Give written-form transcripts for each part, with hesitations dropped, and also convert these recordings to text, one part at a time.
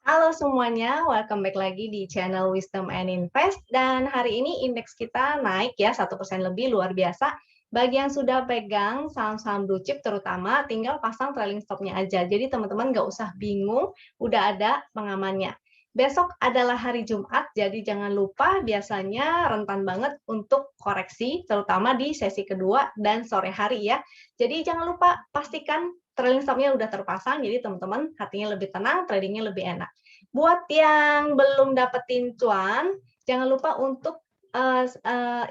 Halo semuanya, welcome back lagi di channel Wisdom and Invest. Dan hari ini indeks kita naik ya 1% lebih, luar biasa. Bagi yang sudah pegang saham-saham blue chip terutama, tinggal pasang trailing stopnya aja. Jadi teman-teman nggak usah bingung, udah ada pengamannya. Besok adalah hari Jumat, jadi jangan lupa biasanya rentan banget untuk koreksi, terutama di sesi kedua dan sore hari ya. Jadi jangan lupa pastikan trailing stopnya udah terpasang, jadi teman-teman hatinya lebih tenang, tradingnya lebih enak. Buat yang belum dapetin cuan, jangan lupa untuk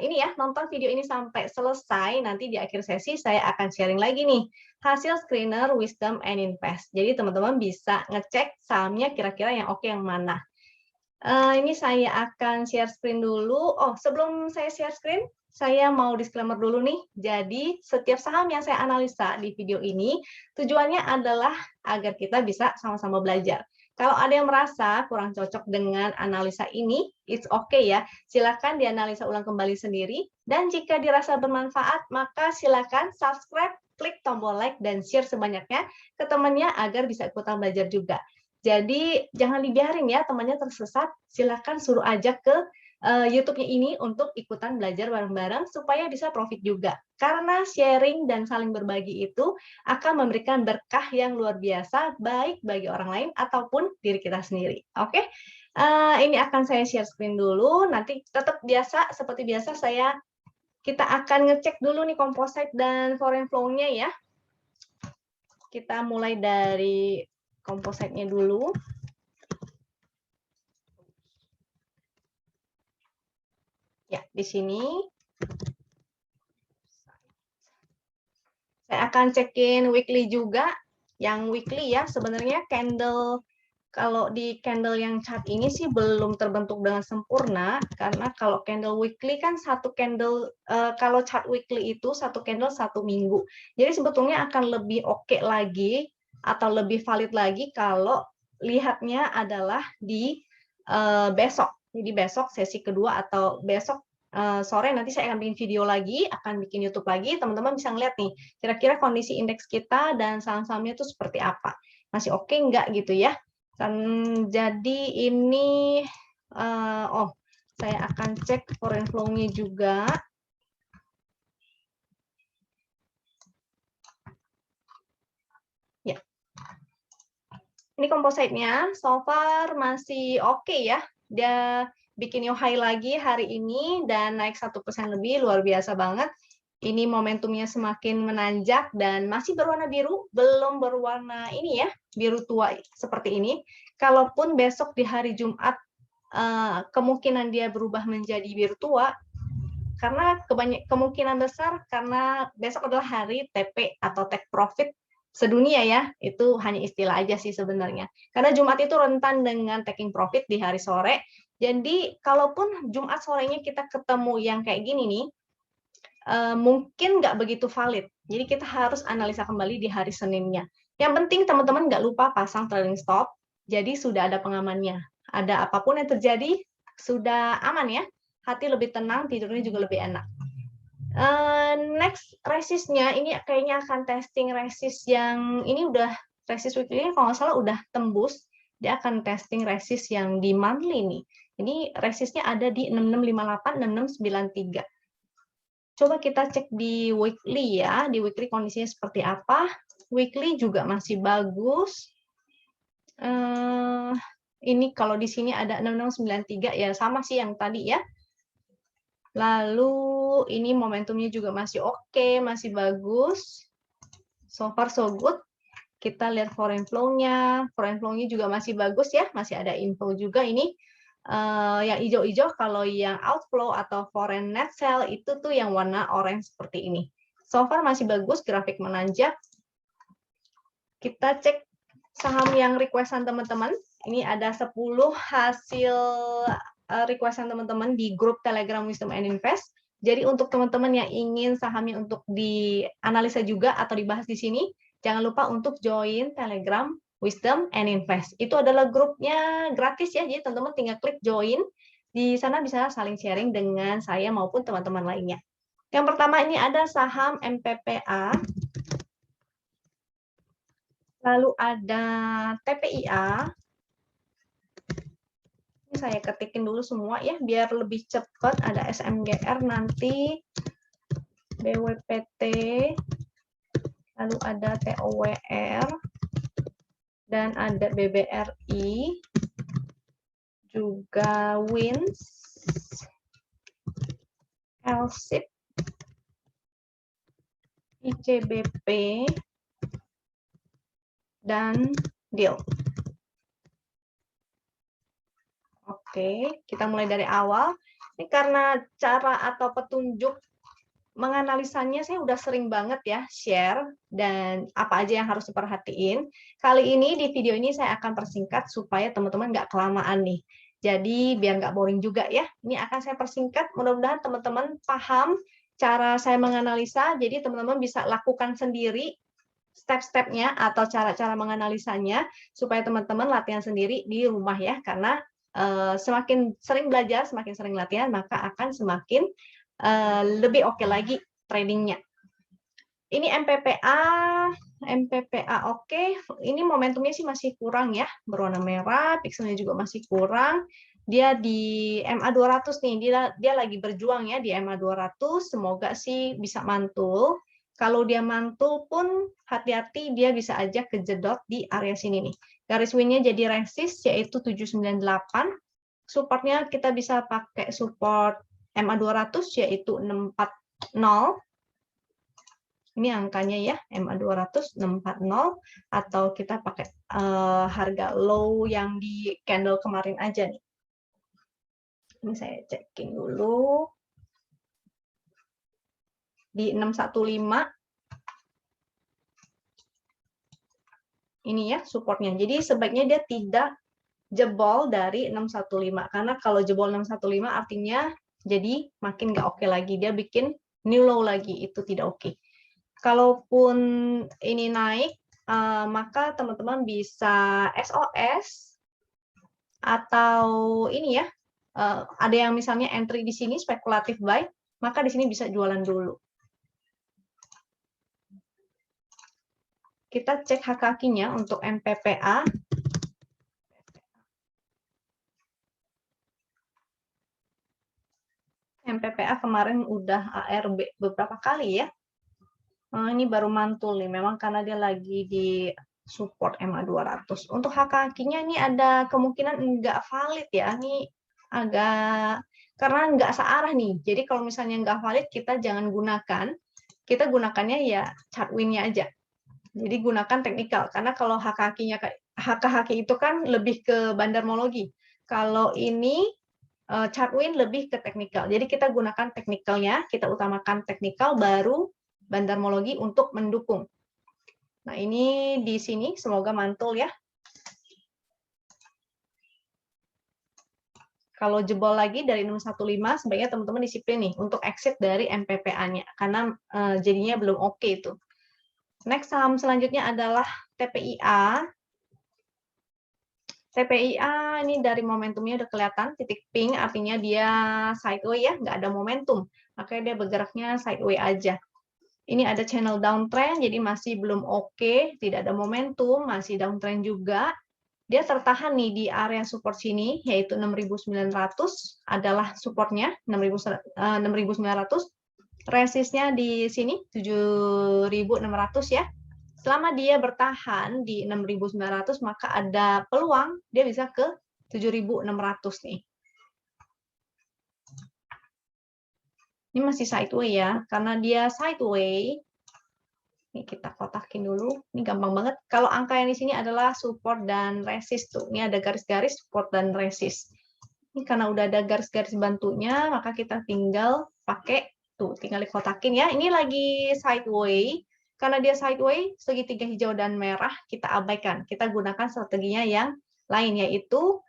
ini ya, nonton video ini sampai selesai. Nanti di akhir sesi saya akan sharing lagi nih hasil screener Wisdom and Invest. Jadi teman-teman bisa ngecek sahamnya kira-kira yang oke yang mana. Ini saya akan share screen dulu. Oh, sebelum saya share screen, saya mau disclaimer dulu nih. Jadi, setiap saham yang saya analisa di video ini, tujuannya adalah agar kita bisa sama-sama belajar. Kalau ada yang merasa kurang cocok dengan analisa ini, it's okay ya. Silakan dianalisa ulang kembali sendiri. Dan jika dirasa bermanfaat, maka silakan subscribe, klik tombol like, dan share sebanyaknya ke temannya agar bisa ikutan belajar juga. Jadi jangan dibiarin ya temannya tersesat, silakan suruh aja ke YouTube-nya ini untuk ikutan belajar bareng-bareng supaya bisa profit juga. Karena sharing dan saling berbagi itu akan memberikan berkah yang luar biasa baik bagi orang lain ataupun diri kita sendiri. Oke, ini akan saya share screen dulu. Nanti tetap biasa seperti biasa kita akan ngecek dulu nih composite dan foreign flow-nya ya. Kita mulai dari composite-nya dulu. Ya, di sini saya akan cekin weekly juga. Yang weekly ya, sebenarnya candle kalau di candle yang chart ini sih belum terbentuk dengan sempurna karena kalau candle weekly kan satu candle kalau chart weekly itu satu candle satu minggu. Jadi sebetulnya akan lebih oke lagi atau lebih valid lagi kalau lihatnya adalah di besok. Jadi besok sesi kedua atau besok sore nanti saya akan bikin video lagi, akan bikin YouTube lagi, teman-teman bisa ngeliat nih, kira-kira kondisi indeks kita dan saham-sahamnya itu seperti apa. Masih oke nggak gitu ya. Jadi ini, saya akan cek foreign flow-nya juga. Ya. Ini composite-nya, so far masih oke ya. Dia bikin new high lagi hari ini dan naik 1% lebih, luar biasa banget. Ini momentumnya semakin menanjak dan masih berwarna biru, belum berwarna ini ya, biru tua seperti ini. Kalaupun besok di hari Jumat kemungkinan dia berubah menjadi biru tua, karena kemungkinan besar karena besok adalah hari TP atau take profit sedunia ya, itu hanya istilah aja sih sebenarnya. Karena Jumat itu rentan dengan taking profit di hari sore. Jadi kalaupun Jumat sorenya kita ketemu yang kayak gini nih, mungkin nggak begitu valid. Jadi kita harus analisa kembali di hari Seninnya. Yang penting teman-teman nggak lupa pasang trailing stop. Jadi sudah ada pengamannya. Ada apapun yang terjadi sudah aman ya. Hati lebih tenang, tidurnya juga lebih enak. Next resistnya ini kayaknya akan testing resist yang ini udah resist weekly kalau nggak salah udah tembus. Dia akan testing resist yang di monthly nih. Ini resistnya ada di 6658, 6693. Coba kita cek di weekly ya, di weekly kondisinya seperti apa. Weekly juga masih bagus. Ini kalau di sini ada 6693 ya sama sih yang tadi ya. Lalu ini momentumnya juga masih oke, masih bagus. So far so good. Kita lihat foreign flow-nya. Foreign flow-nya juga masih bagus ya, masih ada info juga ini. Yang hijau-hijau kalau yang outflow atau foreign net sell itu tuh yang warna orange seperti ini. So far masih bagus, grafik menanjak. Kita cek saham yang requestan teman-teman. Ini ada 10 hasil requestan teman-teman di grup Telegram Wisdom and Invest. Jadi untuk teman-teman yang ingin sahamnya untuk dianalisa juga atau dibahas di sini, jangan lupa untuk join Telegram Wisdom and Invest. Itu adalah grupnya gratis ya, jadi teman-teman tinggal klik join. Di sana bisa saling sharing dengan saya maupun teman-teman lainnya. Yang pertama ini ada saham MPPA. Lalu ada TPIA. Ini saya ketikin dulu semua ya, biar lebih cepat. Ada SMGR nanti, BWPT, lalu ada TOWR, dan ada BBRI, juga WINS, LSIP, ICBP, dan DIL. Oke, kita mulai dari awal. Ini karena cara atau petunjuk menganalisanya saya udah sering banget ya share dan apa aja yang harus diperhatiin. Kali ini di video ini saya akan persingkat supaya teman-teman nggak kelamaan nih. Jadi biar nggak boring juga ya. Ini akan saya persingkat, mudah-mudahan teman-teman paham cara saya menganalisa, jadi teman-teman bisa lakukan sendiri step-stepnya atau cara-cara menganalisanya supaya teman-teman latihan sendiri di rumah ya, karena semakin sering belajar, semakin sering latihan, maka akan semakin lebih oke lagi tradingnya. Ini MPPA oke. Ini momentumnya sih masih kurang ya, berwarna merah, pixelnya juga masih kurang. Dia di MA 200 nih, dia lagi berjuang ya di MA 200, semoga sih bisa mantul. Kalau dia mantul pun hati-hati, dia bisa aja kejedot di area sini nih. Garis win-nya jadi resist yaitu 798. Supportnya kita bisa pakai support MA 200 yaitu 640. Ini angkanya ya, MA 200 640, atau kita pakai harga low yang di candle kemarin aja nih. Ini saya checking dulu. Di 615. Ini ya supportnya. Jadi sebaiknya dia tidak jebol dari 615. Karena kalau jebol 615 artinya jadi makin nggak oke lagi. Dia bikin new low lagi. Itu tidak oke. Kalaupun ini naik, maka teman-teman bisa SOS atau ini ya, ada yang misalnya entry di sini spekulatif buy, maka di sini bisa jualan dulu. Kita cek hak-hakinya untuk MPPA. MPPA kemarin udah ARB beberapa kali ya. Ini baru mantul nih, memang karena dia lagi di support MA 200. Untuk hak-hakinya ini ada kemungkinan nggak valid ya. Ini agak, karena nggak searah nih. Jadi kalau misalnya nggak valid, kita jangan gunakan. Kita gunakannya ya chart win-nya aja. Jadi gunakan teknikal, karena kalau hak-haki itu kan lebih ke bandarmologi. Kalau ini chart win lebih ke teknikal. Jadi kita gunakan teknikalnya, kita utamakan teknikal, baru bandarmologi untuk mendukung. Nah, ini di sini semoga mantul ya. Kalau jebol lagi dari 615, sebaiknya teman-teman disiplin nih untuk exit dari MPPA-nya, karena jadinya belum oke itu. Next saham selanjutnya adalah TPIA. TPIA ini dari momentumnya udah kelihatan, titik pink, artinya dia sideways ya, nggak ada momentum. Makanya dia bergeraknya sideways aja. Ini ada channel downtrend, jadi masih belum oke, tidak ada momentum, masih downtrend juga. Dia tertahan nih di area support sini, yaitu 6.900 adalah supportnya, 6.900. Resistnya di sini 7.600 ya. Selama dia bertahan di 6.900, maka ada peluang dia bisa ke 7.600 nih. Ini masih sideways ya, karena dia sideways. Ini kita kotakin dulu. Ini gampang banget. Kalau angka yang di sini adalah support dan resist tuh. Ini ada garis-garis support dan resist. Ini karena udah ada garis-garis bantunya, maka kita tinggal pakai tuh, tinggal dikotakin ya. Ini lagi sideways. Karena dia sideways, segitiga hijau dan merah kita abaikan. Kita gunakan strateginya yang lain, yaitu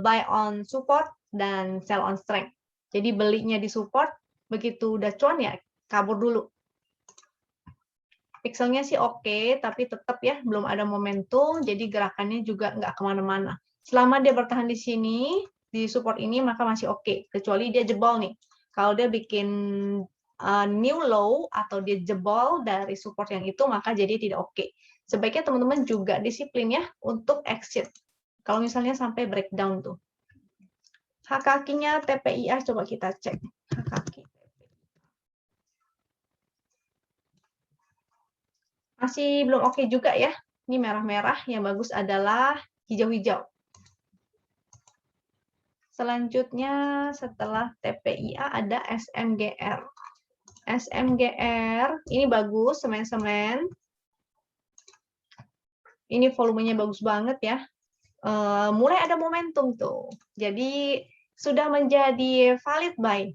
buy on support dan sell on strength. Jadi belinya di support, begitu udah cuan ya kabur dulu. Pixelnya sih oke, tapi tetap ya belum ada momentum, jadi gerakannya juga nggak kemana-mana. Selama dia bertahan di sini, di support ini, maka masih oke, kecuali dia jebol nih. Kalau dia bikin new low atau dia jebol dari support yang itu, maka jadi tidak oke. Sebaiknya teman-teman juga disiplin ya untuk exit. Kalau misalnya sampai breakdown tuh. Hak kakinya TPIA coba kita cek. Hak kaki. Masih belum oke juga ya. Ini merah-merah, yang bagus adalah hijau-hijau. Selanjutnya setelah TPIA ada SMGR. SMGR ini bagus, semen-semen. Ini volumenya bagus banget ya. Mulai ada momentum tuh. Jadi sudah menjadi valid buy.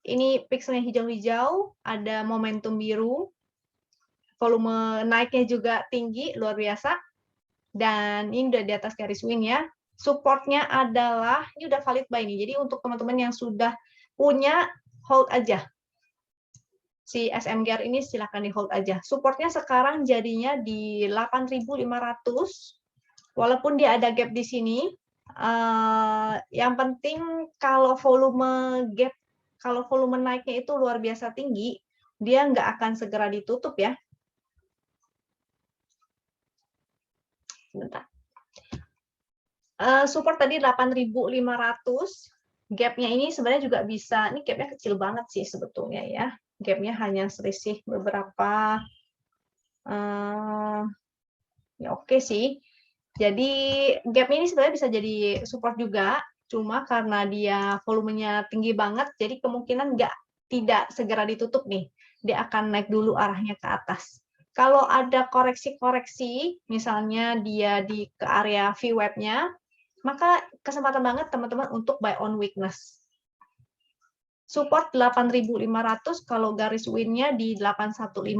Ini pixelnya hijau-hijau, ada momentum biru. Volume naiknya juga tinggi, luar biasa. Dan ini udah di atas garis win ya. Supportnya adalah, ini udah valid buy nih. Jadi untuk teman-teman yang sudah punya, hold aja. Si SMGR ini silakan di hold aja. Supportnya sekarang jadinya di 8.500. Walaupun dia ada gap di sini, yang penting kalau volume gap, kalau volume naiknya itu luar biasa tinggi, dia nggak akan segera ditutup ya. Sebentar. Support tadi 8.500. Gapnya ini sebenarnya juga bisa, ini gapnya kecil banget sih sebetulnya ya. Gapnya hanya selisih beberapa, ya oke sih. Jadi gap ini sebenarnya bisa jadi support juga, cuma karena dia volumenya tinggi banget, jadi kemungkinan tidak segera ditutup nih. Dia akan naik dulu arahnya ke atas. Kalau ada koreksi-koreksi, misalnya dia ke area VWAP-nya, maka kesempatan banget teman-teman untuk buy on weakness. Support 8.500, kalau garis win-nya di 8150,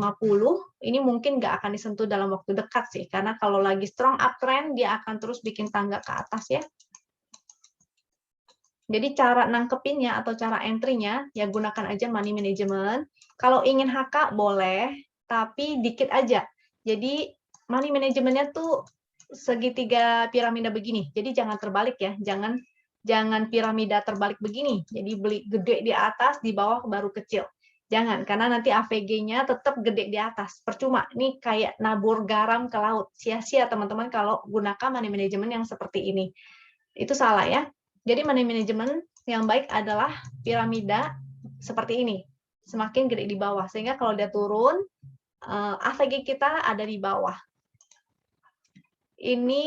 ini mungkin nggak akan disentuh dalam waktu dekat sih, karena kalau lagi strong uptrend, dia akan terus bikin tangga ke atas ya. Jadi cara nangkepinnya atau cara entry-nya, ya gunakan aja money management. Kalau ingin HK boleh, tapi dikit aja. Jadi money management-nya tuh segitiga piramida begini, jadi jangan terbalik ya, jangan piramida terbalik begini, jadi beli gede di atas, di bawah baru kecil. Jangan, karena nanti AVG-nya tetap gede di atas. Percuma, ini kayak nabur garam ke laut. Sia-sia teman-teman kalau gunakan money management yang seperti ini. Itu salah ya. Jadi money management yang baik adalah piramida seperti ini. Semakin gede di bawah, sehingga kalau dia turun, AVG kita ada di bawah. Ini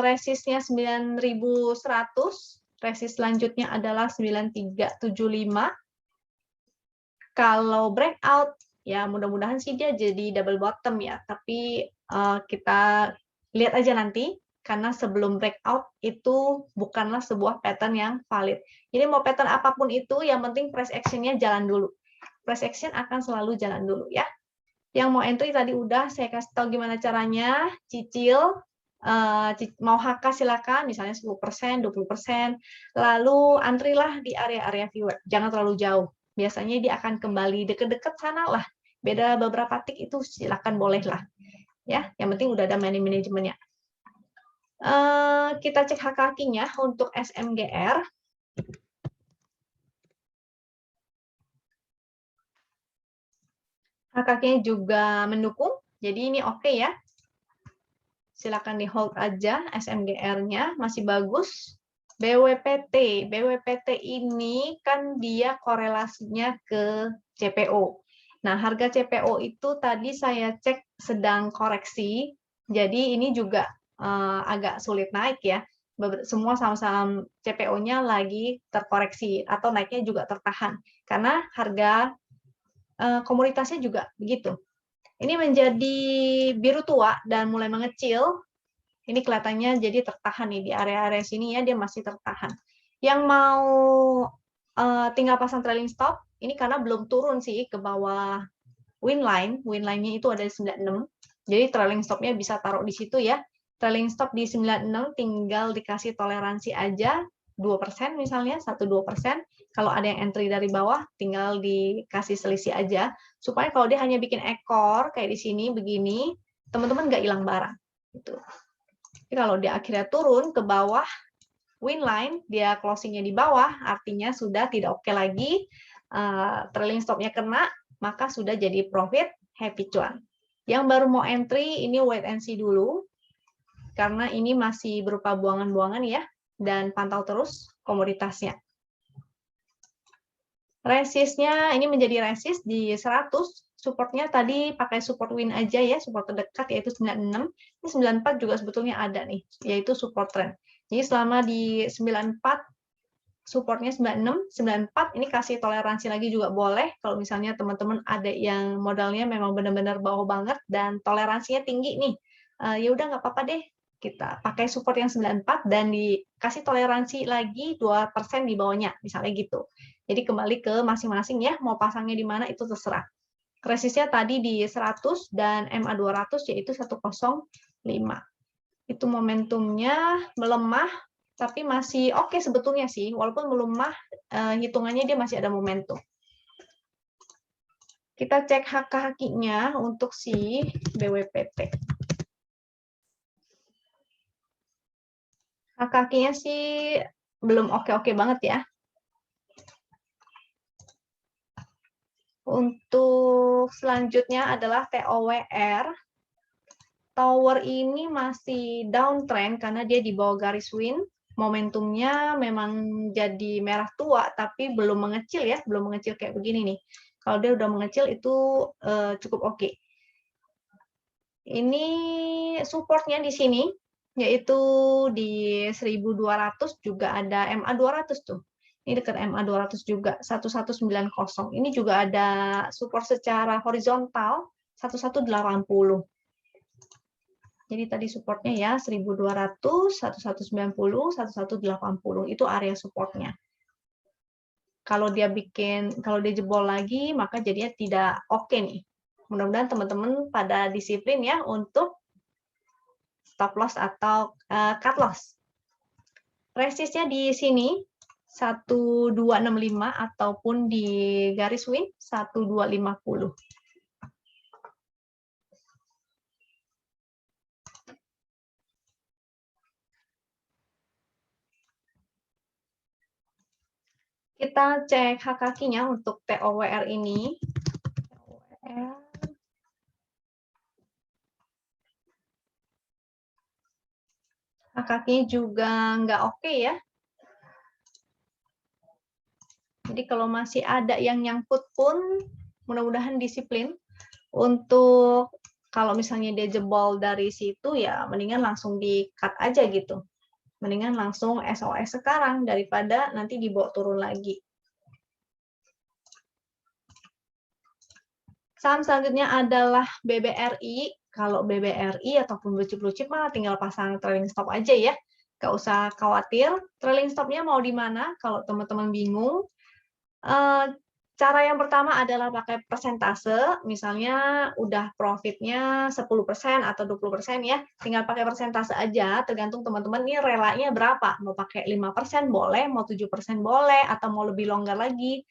resistnya 9.100, resist selanjutnya adalah 9.375. Kalau breakout, ya mudah-mudahan sih dia jadi double bottom ya, tapi kita lihat aja nanti, karena sebelum breakout itu bukanlah sebuah pattern yang valid. Jadi mau pattern apapun itu, yang penting price action-nya jalan dulu. Price action akan selalu jalan dulu ya. Yang mau entry tadi udah saya kasih tahu gimana caranya, cicil, mau HK silakan, misalnya 10%, 20%, lalu antrilah di area-area VWAP, jangan terlalu jauh. Biasanya dia akan kembali deket-deket sana lah, beda beberapa tik itu silakan boleh lah. Ya, yang penting udah ada money management-nya. Kita cek hak kakinya untuk SMGR. Hak kakinya juga mendukung, jadi ini oke ya. Silakan di hold aja, SMGR-nya masih bagus. BWPT ini kan dia korelasinya ke CPO. Nah, harga CPO itu tadi saya cek sedang koreksi, jadi ini juga agak sulit naik ya. Semua saham-saham CPO-nya lagi terkoreksi atau naiknya juga tertahan, karena harga komoditasnya juga begitu. Ini menjadi biru tua dan mulai mengecil. Ini kelihatannya jadi tertahan nih di area-area sini ya, dia masih tertahan. Yang mau tinggal pasang trailing stop, ini karena belum turun sih ke bawah win line-nya itu ada di 96. Jadi trailing stopnya bisa taruh di situ ya. Trailing stop di 96 tinggal dikasih toleransi aja 2% misalnya, 1-2%. Kalau ada yang entry dari bawah, tinggal dikasih selisih aja. Supaya kalau dia hanya bikin ekor, kayak di sini, begini, teman-teman nggak hilang barang. Gitu. Jadi kalau dia akhirnya turun ke bawah, win line, dia closingnya di bawah, artinya sudah tidak oke lagi, trailing stopnya kena, maka sudah jadi profit, happy cuan. Yang baru mau entry, ini wait and see dulu, karena ini masih berupa buangan-buangan ya, dan pantau terus komoditasnya. Resistnya ini menjadi resist di 100, supportnya tadi pakai support win aja ya, support terdekat yaitu 96. Ini 94 juga sebetulnya ada nih, yaitu support trend. Jadi selama di 94, supportnya 96, 94 ini kasih toleransi lagi juga boleh. Kalau misalnya teman-teman ada yang modalnya memang benar-benar bawah banget dan toleransinya tinggi nih, ya udah nggak apa-apa deh. Kita pakai support yang 94 dan dikasih toleransi lagi 2% di bawahnya, misalnya gitu. Jadi kembali ke masing-masing ya, mau pasangnya di mana itu terserah. Resistnya tadi di 100 dan MA 200 yaitu 105. Itu momentumnya melemah, tapi masih oke sebetulnya sih. Walaupun melemah, hitungannya dia masih ada momentum. Kita cek HK-nya untuk si BWPT. HK-nya sih belum oke-oke banget ya. Untuk selanjutnya adalah TOWR. Tower ini masih downtrend karena dia di bawah garis win. Momentumnya memang jadi merah tua, tapi belum mengecil ya, belum mengecil kayak begini nih. Kalau dia udah mengecil itu cukup oke. Ini supportnya di sini, yaitu di 1200 juga ada MA 200 tuh. Ini dekat MA 200 juga, 1190. Ini juga ada support secara horizontal, 1180. Jadi tadi supportnya ya 1200, 1190, 1180 itu area supportnya. Kalau dia jebol lagi maka jadinya tidak oke nih. Mudah-mudahan teman-teman pada disiplin ya untuk stop loss atau cut loss. Resistnya di sini 1265 ataupun di garis win 1250. Kita cek HK-nya untuk TOWR ini. HK-nya juga nggak oke ya. Jadi kalau masih ada yang nyangkut pun, mudah-mudahan disiplin. Untuk kalau misalnya dia jebol dari situ, ya mendingan langsung di-cut aja gitu. Mendingan langsung SOS sekarang, daripada nanti dibawa turun lagi. Saham selanjutnya adalah BBRI. Kalau BBRI ataupun blue chip mah tinggal pasang trailing stop aja ya. Nggak usah khawatir. Trailing stopnya mau di mana kalau teman-teman bingung. Cara yang pertama adalah pakai persentase, misalnya udah profitnya 10% atau 20% ya, tinggal pakai persentase aja, tergantung teman-teman ini relanya berapa, mau pakai 5% boleh, mau 7% boleh, atau mau lebih longgar lagi.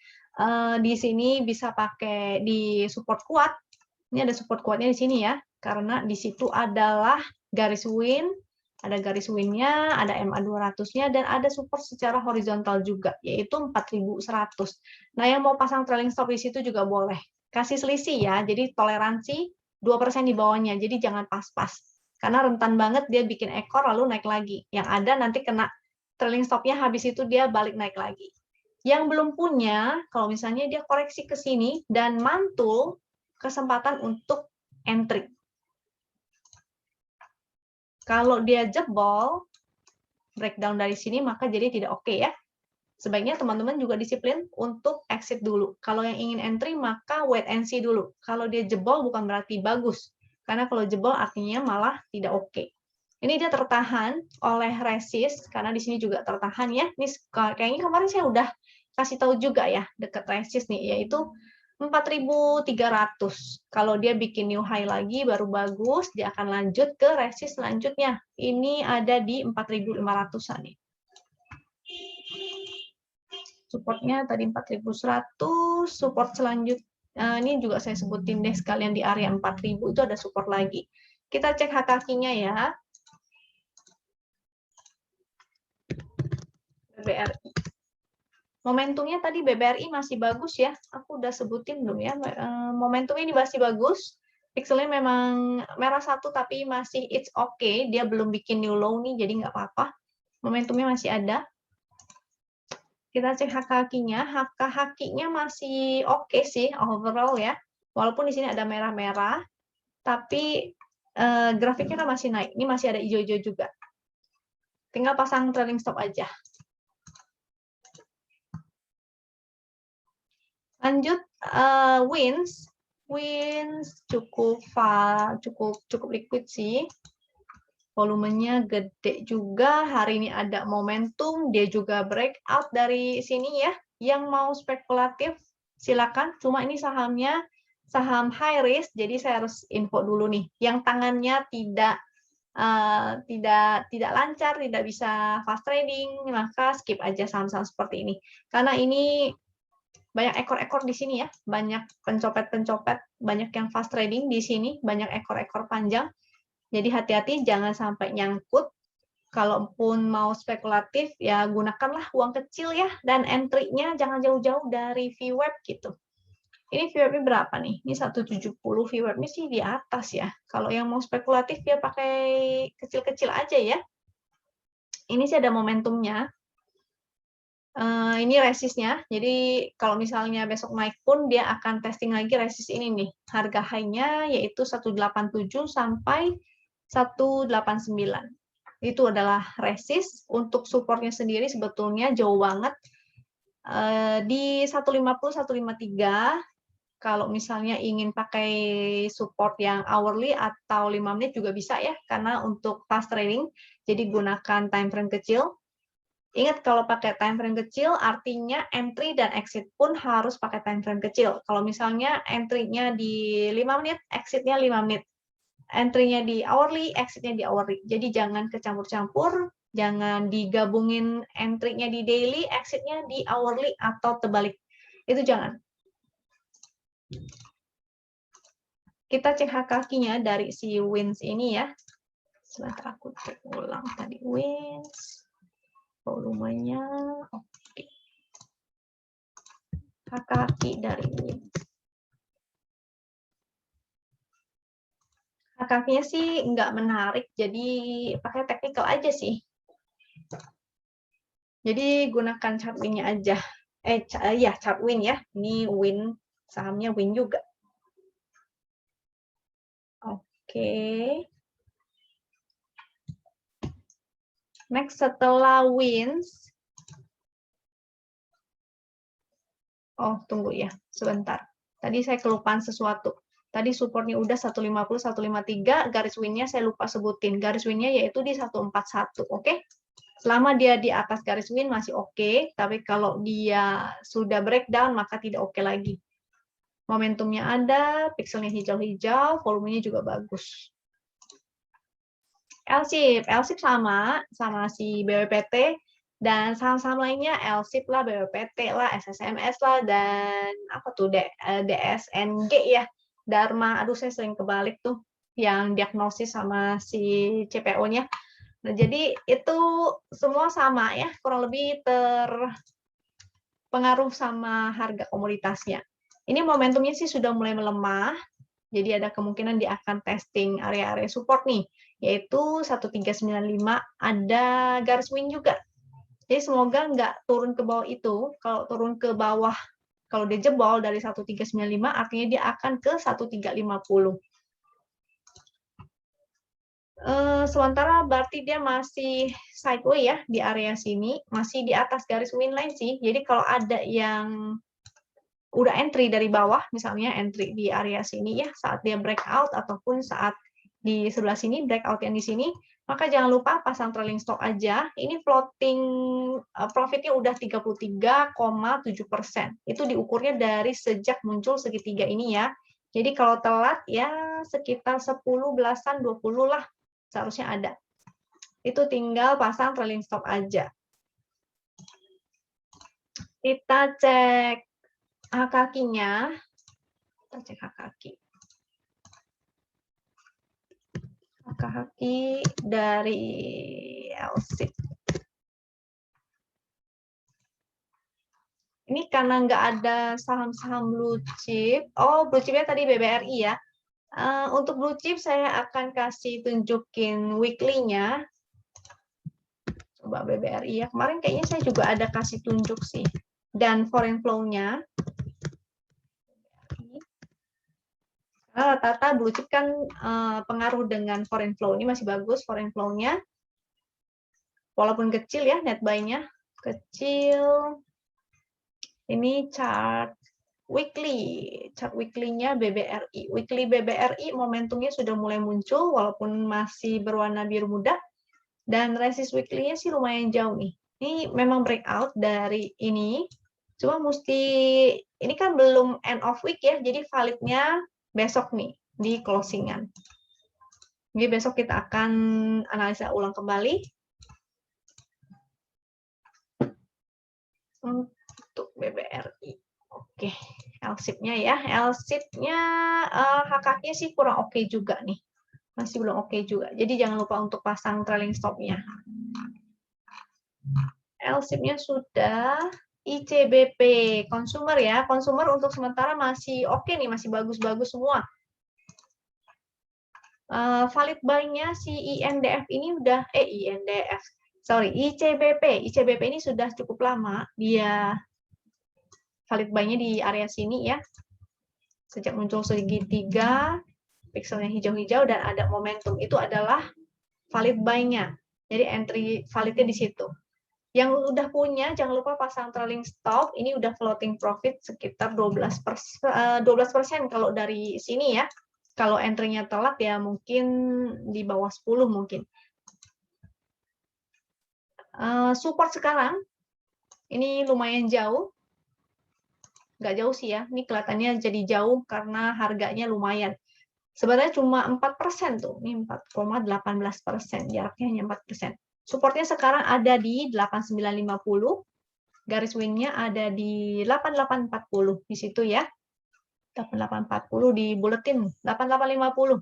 Di sini bisa pakai di support kuat, ini ada support kuatnya di sini ya, karena di situ adalah garis win, ada garis win-nya, ada MA 200-nya, dan ada support secara horizontal juga, yaitu 4.100. Nah, yang mau pasang trailing stop di situ juga boleh. Kasih selisih ya, jadi toleransi 2% di bawahnya, jadi jangan pas-pas. Karena rentan banget dia bikin ekor lalu naik lagi. Yang ada nanti kena trailing stop-nya, habis itu dia balik naik lagi. Yang belum punya, kalau misalnya dia koreksi ke sini dan mantul, kesempatan untuk entry. Kalau dia jebol, breakdown dari sini, maka jadi tidak oke ya. Sebaiknya teman-teman juga disiplin untuk exit dulu. Kalau yang ingin entry, maka wait and see dulu. Kalau dia jebol bukan berarti bagus. Karena kalau jebol artinya malah tidak oke. Ini dia tertahan oleh resist, karena di sini juga tertahan ya. Ini kayaknya kemarin saya udah kasih tahu juga ya, dekat resist nih, yaitu 4.300. Kalau dia bikin new high lagi baru bagus, dia akan lanjut ke resist selanjutnya. Ini ada di 4.500-an nih. Supportnya tadi 4.100, support selanjutnya ini juga saya sebutin deh sekalian di area 4.000 itu ada support lagi. Kita cek HKQ-nya ya. BBRI. Momentumnya tadi BBRI masih bagus ya. Aku udah sebutin belum ya. Momentum ini masih bagus. Pixelnya memang merah satu tapi masih it's okay. Dia belum bikin new low nih, jadi nggak apa-apa. Momentumnya masih ada. Kita cek haki-hakinya. Haki-hakinya masih oke sih overall ya. Walaupun di sini ada merah-merah, tapi grafiknya kan masih naik. Ini masih ada hijau-hijau juga. Tinggal pasang trailing stop aja. Lanjut wins. Wins cukup liquid sih. Volumenya gede juga. Hari ini ada momentum, dia juga breakout dari sini ya. Yang mau spekulatif silakan. Cuma ini sahamnya saham high risk, jadi saya harus info dulu nih. Yang tangannya tidak lancar, tidak bisa fast trading, maka skip aja saham-saham seperti ini. Karena ini banyak ekor-ekor di sini ya, banyak pencopet-pencopet, banyak yang fast trading di sini, banyak ekor-ekor panjang. Jadi hati-hati jangan sampai nyangkut. Kalaupun mau spekulatif ya gunakanlah uang kecil ya, dan entry-nya jangan jauh-jauh dari VWAP gitu. Ini VWAP-nya berapa nih? Ini 170, VWAP-nya sih di atas ya. Kalau yang mau spekulatif ya pakai kecil-kecil aja ya. Ini sih ada momentumnya. Ini resistnya. Jadi kalau misalnya besok naik pun dia akan testing lagi resist ini nih. Harga high-nya yaitu 187 sampai 189. Itu adalah resist. Untuk supportnya sendiri sebetulnya jauh banget. Di 150, 153. Kalau misalnya ingin pakai support yang hourly atau 5 menit juga bisa ya. Karena untuk fast trading, jadi gunakan time frame kecil. Ingat kalau pakai time frame kecil artinya entry dan exit pun harus pakai time frame kecil. Kalau misalnya entry-nya di 5 menit, exit-nya 5 menit. Entry-nya di hourly, exit-nya di hourly. Jadi jangan kecampur-campur, jangan digabungin entry-nya di daily, exit-nya di hourly atau terbalik. Itu jangan. Kita cek hak-hakinya dari si wins ini ya. Sebentar aku cek ulang tadi wins. Volumenya oke. Hak-haki dari wins. Hak-hakinya sih nggak menarik, jadi pakai technical aja sih. Jadi gunakan chart win-nya aja. Ya chart win ya. Ini win, sahamnya win juga. Oke. Next setelah wins. Oh, tunggu ya, sebentar. Tadi saya kelupaan sesuatu. Tadi supportnya udah 150, 153, garis win-nya saya lupa sebutin. Garis win-nya yaitu di 141, oke? Selama dia di atas garis win masih oke, tapi kalau dia sudah breakdown maka tidak oke lagi. Momentumnya ada, pixelnya hijau-hijau, volumenya juga bagus. LSIP sama si BWPT, dan saham-saham lainnya LSIP lah, BWPT lah, SSMS lah, dan apa tuh DSNG ya, Dharma. Aduh saya sering kebalik tuh yang diagnosis sama si CPO-nya. Nah, jadi itu semua sama ya, kurang lebih terpengaruh sama harga komoditasnya. Ini momentumnya sih sudah mulai melemah, jadi ada kemungkinan dia akan testing area-area support nih, yaitu 1395, ada garis win juga. Jadi semoga nggak turun ke bawah itu. Kalau turun ke bawah, kalau dia jebol dari 1395, artinya dia akan ke 1350. Sementara berarti dia masih sideways ya di area sini, masih di atas garis win line sih. Jadi kalau ada yang udah entry dari bawah, misalnya entry di area sini ya, saat dia breakout ataupun saat di sebelah sini breakout yang di sini, maka jangan lupa pasang trailing stop aja. Ini floating profitnya udah 33,7%. Itu diukurnya dari sejak muncul segitiga ini ya. Jadi kalau telat ya sekitar 10 belasan 20 lah seharusnya ada. Itu tinggal pasang trailing stop aja. Kita cek hak-hakinya. Kita cek hak-haki. Hak-haki dari LSIP. Ini karena nggak ada saham-saham blue chip. Oh, blue chipnya tadi BBRI ya. Untuk blue chip saya akan kasih tunjukin weekly-nya. Coba BBRI ya. Kemarin kayaknya saya juga ada kasih tunjuk sih. Dan foreign flow-nya. Rata-rata blue chip kan pengaruh dengan foreign flow. Ini masih bagus foreign flow-nya. Walaupun kecil ya net buy-nya. Kecil. Ini chart weekly-nya BBRI. Weekly BBRI momentumnya sudah mulai muncul walaupun masih berwarna biru muda, dan resist weekly-nya sih lumayan jauh nih. Ini memang breakout dari ini, cuma mesti ini kan belum end of week ya, jadi validnya besok nih di closingan. Jadi besok kita akan analisa ulang kembali untuk BBRI. Oke, LSIP-nya ya. LSIP-nya HKK-nya sih kurang oke juga nih. Masih belum oke juga. Jadi jangan lupa untuk pasang trailing stop-nya. LSIP-nya sudah. ICBP consumer ya. Consumer untuk sementara masih oke nih, masih bagus-bagus semua. Valid buy-nya si INDF ini udah ICBP. ICBP ini sudah cukup lama dia valid buy-nya di area sini ya. Sejak muncul segitiga, pikselnya hijau-hijau dan ada momentum, itu adalah valid buy-nya. Jadi entry validnya di situ. Yang udah punya, jangan lupa pasang trailing stop. Ini udah floating profit sekitar 12% kalau dari sini ya. Kalau entry-nya telat ya mungkin di bawah 10 mungkin. Support sekarang, ini lumayan jauh. Nggak jauh sih ya, ini kelihatannya jadi jauh karena harganya lumayan. Sebenarnya cuma 4% tuh, ini 4,18%, jaraknya hanya 4%. Supportnya sekarang ada di 8950, garis wing-nya ada di 8840 di situ ya. 8840 di buletin 8850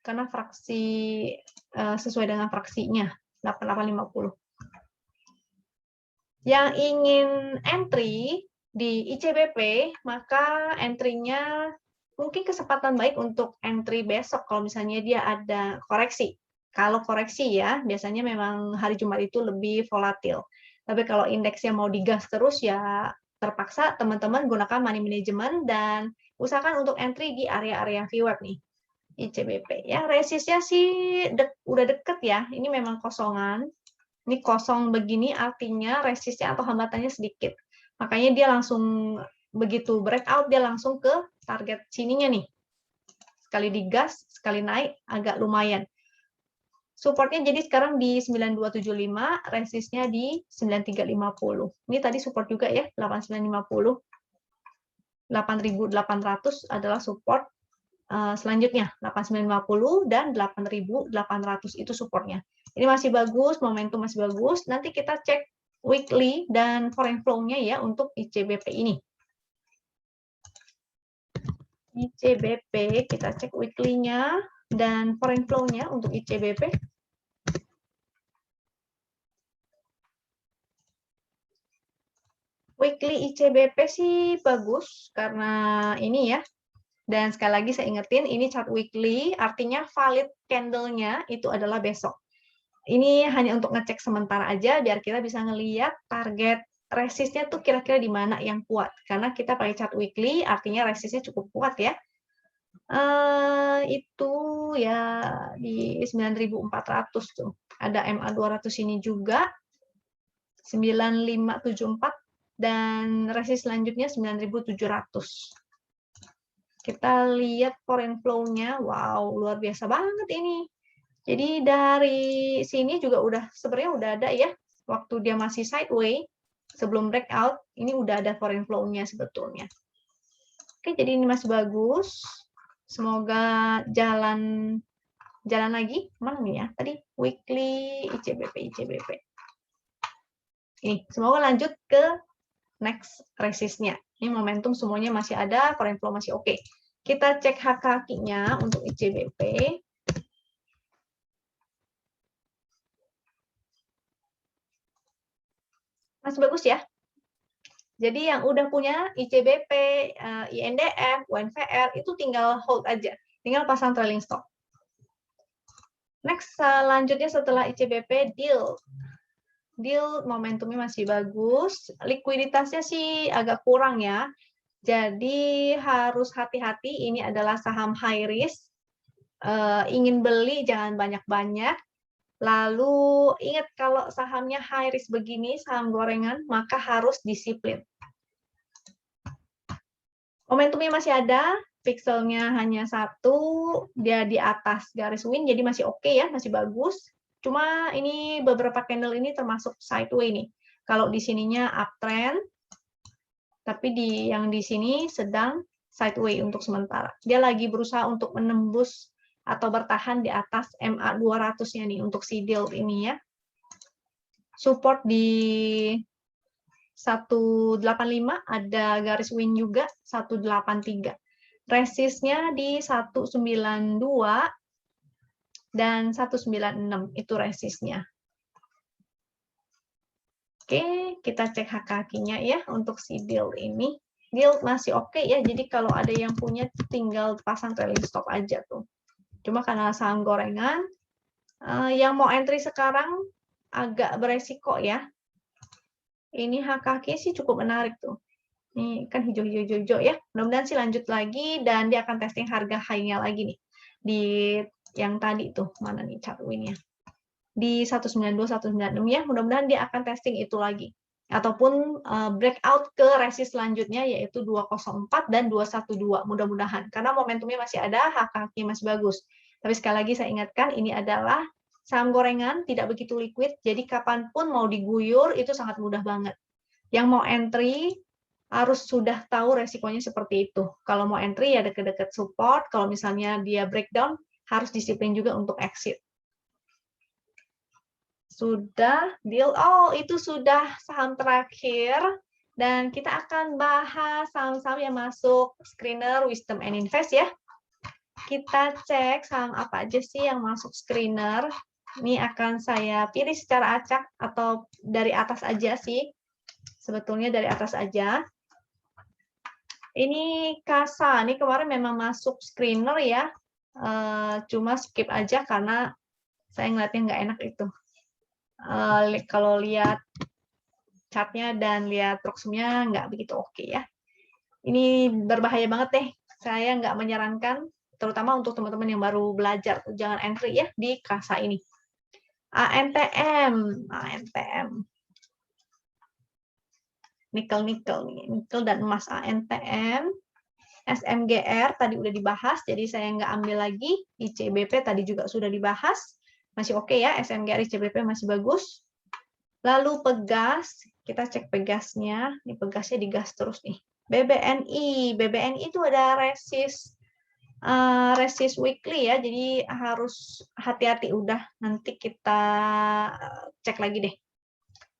karena fraksi sesuai dengan fraksinya 8850. Yang ingin entry di ICBP maka entry-nya mungkin kesempatan baik untuk entry besok kalau misalnya dia ada koreksi. Kalau koreksi ya biasanya memang hari Jumat itu lebih volatil. Tapi kalau indeksnya mau digas terus ya terpaksa teman-teman gunakan money management dan usahakan untuk entry di area-area VWAP nih. ICBP ya, resistnya sih udah deket ya. Ini memang kosongan. Ini kosong begini artinya resistnya atau hambatannya sedikit. Makanya dia langsung begitu breakout dia langsung ke target sininya nih. Sekali digas, sekali naik agak lumayan. Supportnya jadi sekarang di 9275, resistnya di 9350. Ini tadi support juga ya, 8950. 8800 adalah support selanjutnya, 8950 dan 8800 itu supportnya. Ini masih bagus, momentum masih bagus. Nanti kita cek weekly dan foreign flow-nya ya untuk ICBP ini. ICBP kita cek weekly-nya dan foreign flow-nya untuk ICBP. Weekly ICBP sih bagus karena ini ya. Dan sekali lagi saya ingetin ini chart weekly artinya valid candle-nya itu adalah besok. Ini hanya untuk ngecek sementara aja biar kita bisa ngelihat target resistnya tuh kira-kira di mana yang kuat. Karena kita pakai chart weekly artinya resistnya cukup kuat ya. Itu ya di 9.400 tuh. Ada MA 200 ini juga 9574 dan resist selanjutnya 9.700. Kita lihat foreign flow-nya. Wow, luar biasa banget ini. Jadi dari sini juga udah sebenarnya udah ada ya. Waktu dia masih sideways sebelum breakout, ini udah ada foreign flow-nya sebetulnya. Oke, jadi ini masih bagus. Semoga jalan lagi. Mana nih ya? Tadi weekly ICBP. Ini semoga lanjut ke next resist-nya. Ini momentum semuanya masih ada, foreign flow masih oke. Kita cek HKQ-nya untuk ICBP. Masih bagus ya. Jadi yang udah punya ICBP, INDF, UNVR itu tinggal hold aja, tinggal pasang trailing stop. Next, selanjutnya setelah ICBP, deal. Deal momentumnya masih bagus, likuiditasnya sih agak kurang ya. Jadi harus hati-hati, ini adalah saham high risk. Ingin beli jangan banyak-banyak. Lalu ingat kalau sahamnya high risk begini, saham gorengan, maka harus disiplin. Momentumnya masih ada, pixelnya hanya 1, dia di atas garis win, jadi masih oke ya, masih bagus. Cuma ini beberapa candle ini termasuk sideway nih. Kalau di sininya uptrend, tapi yang di sini sedang sideway untuk sementara. Dia lagi berusaha untuk menembus atau bertahan di atas MA 200-nya nih untuk si deal ini ya. Support di 185, ada garis win juga 183. Resistnya di 192 dan 196 itu resistnya. Oke, kita cek HKQ-nya ya untuk si deal ini. Deal masih oke ya, jadi kalau ada yang punya tinggal pasang trailing stop aja tuh. Cuma karena saham gorengan, yang mau entry sekarang agak beresiko ya. Ini HKQ sih cukup menarik tuh. Ini kan hijau-hijau ya. Mudah-mudahan sih lanjut lagi dan dia akan testing harga high-nya lagi nih. Di yang tadi tuh, mana nih chart win-nya. Di 192, 196 ya. Mudah-mudahan dia akan testing itu lagi. Ataupun breakout ke resist selanjutnya yaitu 204 dan 212 mudah-mudahan. Karena momentumnya masih ada, HKQ masih bagus. Tapi sekali lagi saya ingatkan ini adalah saham gorengan, tidak begitu liquid, jadi kapanpun mau diguyur itu sangat mudah banget. Yang mau entry harus sudah tahu resikonya seperti itu. Kalau mau entry ya deket-deket support, kalau misalnya dia breakdown harus disiplin juga untuk exit. Sudah deal, oh itu sudah saham terakhir, dan kita akan bahas saham-saham yang masuk screener Wisdom and Invest ya. Kita cek saham apa aja sih yang masuk screener. Ini akan saya pilih secara acak atau dari atas aja sih. Sebetulnya dari atas aja. Ini Kasa, ini kemarin memang masuk screener ya. Cuma skip aja karena saya ngeliatnya nggak enak itu. Kalau lihat chartnya dan lihat proximnya nggak begitu oke ya. Ini berbahaya banget deh. Saya nggak menyarankan, terutama untuk teman-teman yang baru belajar, jangan entry ya di Kasa ini. ANTM, nikel nih, nikel dan emas ANTM. SMGR tadi udah dibahas, jadi saya nggak ambil lagi. ICBP tadi juga sudah dibahas. Masih oke ya, SMGR, ICBP masih bagus. Lalu Pegas, kita cek Pegasnya. Ini Pegasnya digas terus nih. BBNI itu ada resist weekly ya, jadi harus hati-hati. Udah, nanti kita cek lagi deh.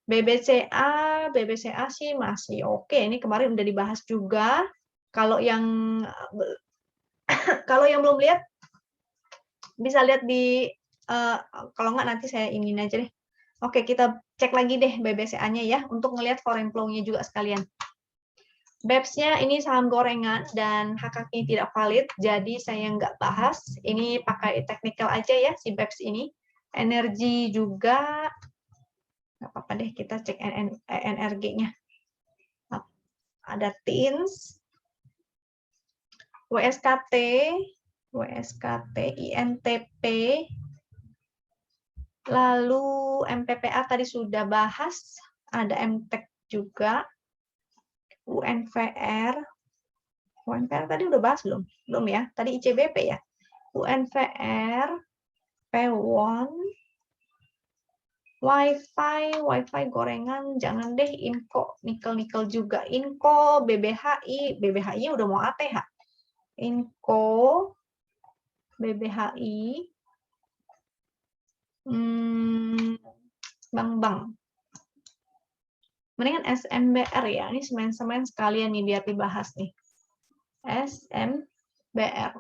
BBCA sih masih oke. Ini kemarin udah dibahas juga. Kalau yang belum lihat bisa lihat di kalau nggak nanti saya ingin aja deh. Oke, kita cek lagi deh BBCA-nya ya untuk ngelihat foreign flow-nya juga sekalian. BEPS-nya ini saham gorengan dan HKQ tidak valid, jadi saya nggak bahas. Ini pakai technical aja ya si BEPS ini. Energi juga nggak apa-apa deh, kita cek NRG-nya. Ada TINS, WSKT, INTP, lalu MPPA tadi sudah bahas, ada MTEK juga, UNVR tadi udah bahas belum? Belum ya, tadi ICBP ya. UNVR, P1, Wi-Fi gorengan, jangan deh. Inco, nikel juga. Inco, BBHI udah mau ATH. Inco, BBHI, Bank. Mendingan SMBR ya, ini semen-semen sekalian nih biar dibahas nih. SMBR.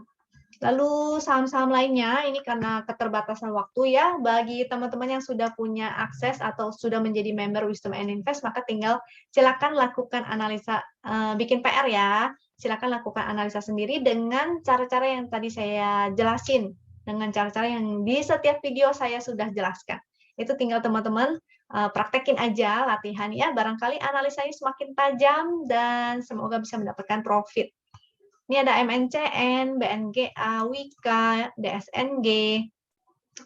Lalu saham-saham lainnya, ini karena keterbatasan waktu ya, bagi teman-teman yang sudah punya akses atau sudah menjadi member Wisdom and Invest, maka tinggal silakan lakukan analisa, bikin PR ya, silakan lakukan analisa sendiri dengan cara-cara yang tadi saya jelasin, dengan cara-cara yang di setiap video saya sudah jelaskan. Itu tinggal teman-teman praktekin aja latihan ya, barangkali analisanya semakin tajam dan semoga bisa mendapatkan profit. Ini ada MNCN, BNGA, Wika, DSNG,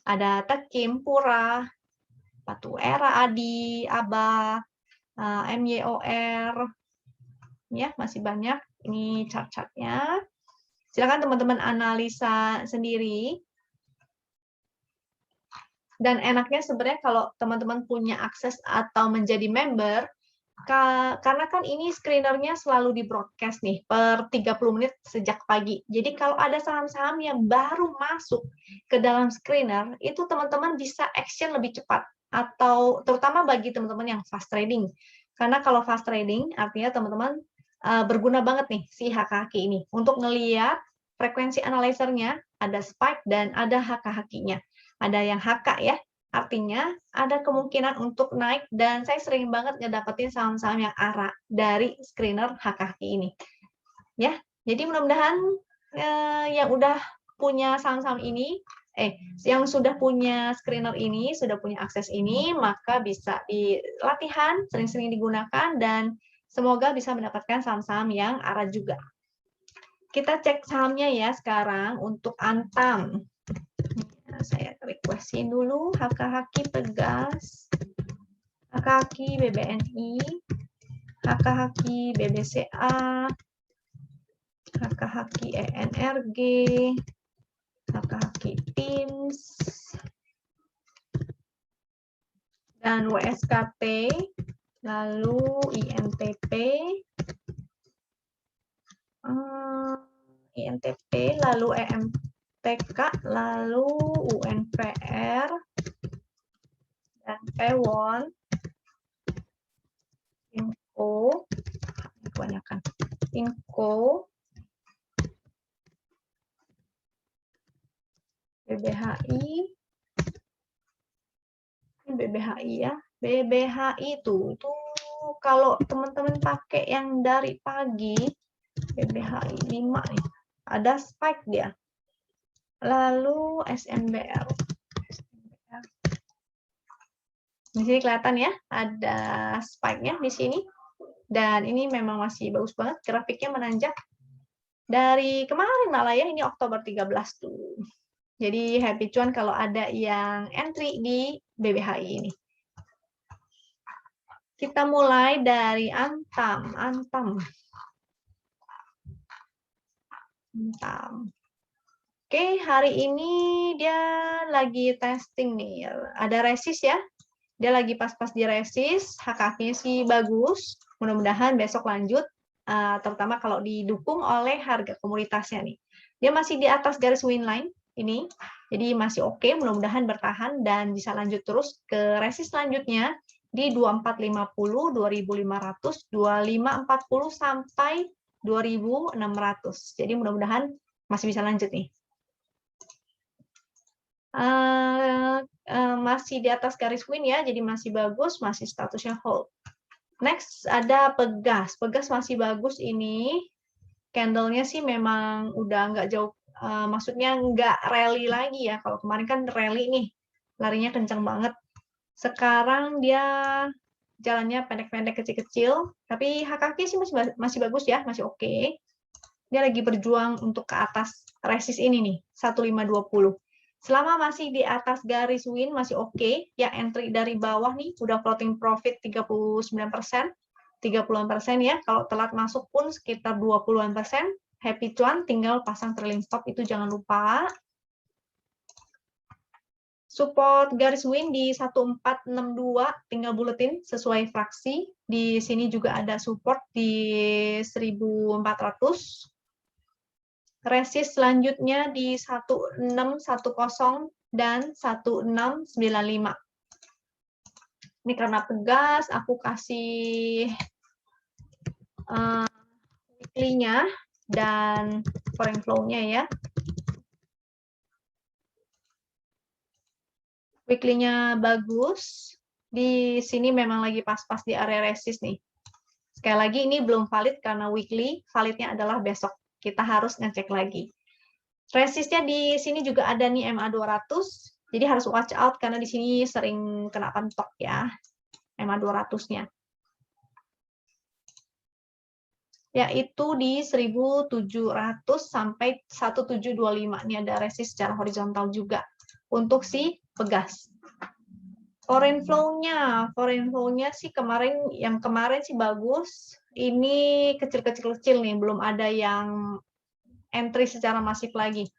ada Tekim, Pura, Batu Era, Adi, Aba, MYOR, ya masih banyak. Ini chart-chartnya. Silakan teman-teman analisa sendiri. Dan enaknya sebenarnya kalau teman-teman punya akses atau menjadi member, karena kan ini screenernya selalu di broadcast nih per 30 menit sejak pagi. Jadi kalau ada saham-saham yang baru masuk ke dalam screener, itu teman-teman bisa action lebih cepat. Atau terutama bagi teman-teman yang fast trading. Karena kalau fast trading artinya teman-teman berguna banget nih si HKHQ ini. Untuk ngeliat frekuensi analyzernya, ada spike dan ada HKHQ-nya. Ada yang HK ya, artinya ada kemungkinan untuk naik dan saya sering banget ngedapetin saham-saham yang arah dari screener HKHQ ini. Ya, jadi mudah-mudahan yang udah punya saham-saham ini, yang sudah punya screener ini, sudah punya akses ini, maka bisa di latihan, sering-sering digunakan dan semoga bisa mendapatkan saham-saham yang arah juga. Kita cek sahamnya ya sekarang untuk Antam. Saya requestin dulu HKHQ Pegas, HKHQ BBNI, HKHQ BBCA, HKHQ ENRG, HKHQ Teams, dan WSKT, lalu INTP, lalu EMTK, lalu UNPR, dan Pewon, Inco, kebanyakan, Inco, BBHI ya, BBHI tuh kalau teman-teman pakai yang dari pagi, BBHI 5 nih, ada spike dia. Lalu SMBR. Di sini kelihatan ya, ada spike-nya di sini. Dan ini memang masih bagus banget, grafiknya menanjak. Dari kemarin malah ya, ini Oktober 13 tuh. Jadi happy cuan kalau ada yang entry di BBHI ini. Kita mulai dari Antam. Oke, hari ini dia lagi testing nih. Ada resist ya. Dia lagi pas-pas di resist, HKQ-nya sih bagus. Mudah-mudahan besok lanjut, terutama kalau didukung oleh harga komoditasnya nih. Dia masih di atas garis win line ini, jadi masih oke. Mudah-mudahan bertahan dan bisa lanjut terus ke resist selanjutnya di 2450, 2500, 2540 sampai 2600. Jadi mudah-mudahan masih bisa lanjut nih. Masih di atas garis win ya, jadi masih bagus, masih statusnya hold. Next ada Pegas. Pegas masih bagus ini. Candle-nya sih memang udah nggak jauh, maksudnya nggak rally lagi ya. Kalau kemarin kan rally nih, larinya kencang banget. Sekarang dia jalannya pendek-pendek kecil-kecil, tapi HKQ sih masih bagus ya, masih oke. Dia lagi berjuang untuk ke atas resist ini nih, 1520. Selama masih di atas garis win masih oke, yang entry dari bawah nih udah floating profit 39%, 30% ya. Kalau telat masuk pun sekitar 20%. Happy cuan, tinggal pasang trailing stop itu jangan lupa. Support garis win di 1462, tinggal buletin sesuai fraksi. Di sini juga ada support di 1400. Resist selanjutnya di 1610 dan 1695. Ini karena Pegas, aku kasih weekly-nya dan foreign flow-nya ya. Weekly-nya bagus. Di sini memang lagi pas-pas di area resist nih. Sekali lagi ini belum valid karena weekly, validnya adalah besok. Kita harus ngecek lagi. Resistnya di sini juga ada nih MA200 Jadi harus watch out karena di sini sering kena pentok ya, EMA 200-nya. Yaitu di 1700 sampai 1725. Ini ada resist secara horizontal juga untuk si pegas. Foreign flow-nya sih yang kemarin sih bagus. Ini kecil-kecil nih, belum ada yang entry secara masif lagi.